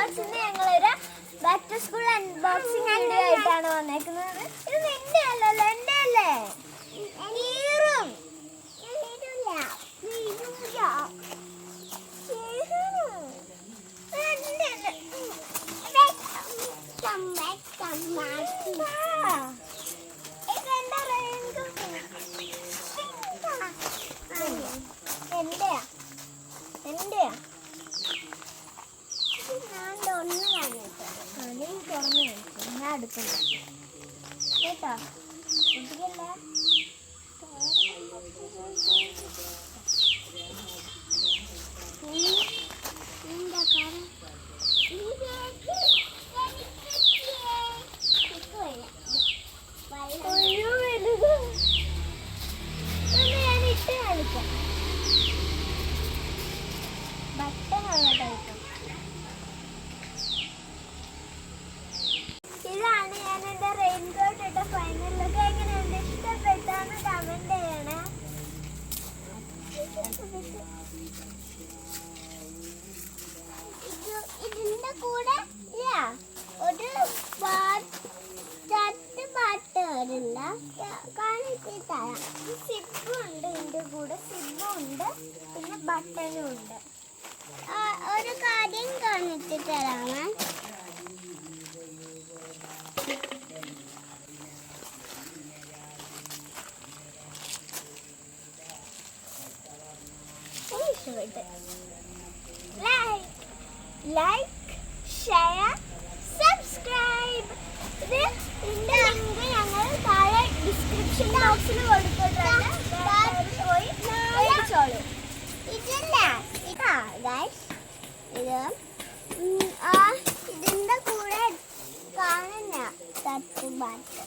ബോക്സിന് ഞങ്ങളൊരു back to school unboxing video ആയിട്ടാണ് വന്നേക്കുന്നത്. ഇത് നിന്റെ അല്ലല്ലോ, എന്റെ അല്ലേ? ഈറും എന്റെയാ എന്റെയാ ഞാൻ തുറന്നു കാണിട്ടോ. നീ തുറന്നു കാണിച്ചു, ഞാൻ എടുക്കുന്നു കേട്ടോ. കുട്ടിക്കല്ലേ ഞാൻ ഇട്ട് കാണിക്കാം. ബട്ടണുള്ള ടൈപ്പ്. ഇതാണ് ഞാൻ എൻ്റെ റെയിൻകോട്ട് ഇട്ട ഫൈനൽ ലുക്ക്. എങ്ങനെയുണ്ട്? ഇഷ്ടപ്പെട്ടാന്ന് കമന്റ് ചെയ്യണേ. ഇതിന്റെ കൂടെ ഒരു പാട്ട് വരില്ല, കാണിച്ചു തരാം. സിബും ഉണ്ട്, ഇതിന്റെ കൂടെ സിബും ഉണ്ട്, പിന്നെ ബട്ടനും ഉണ്ട്. ഒരു കാര്യം കാണിച്ചു തരാമേ. Like share subscribe. ഇതിന്റെ ലിങ്ക് ഞങ്ങൾ താഴെ ഡിസ്ക്രിപ്ഷൻ ബോക്സിൽ കൊടുത്തിട്ടുണ്ട്. പോയി മേടിച്ചോളൂ. ഇതില്ല ഇതാ ഗൈസ്, ഇതിന്റെ കൂടെ കാണുന്ന തട്ടുപാട്ട്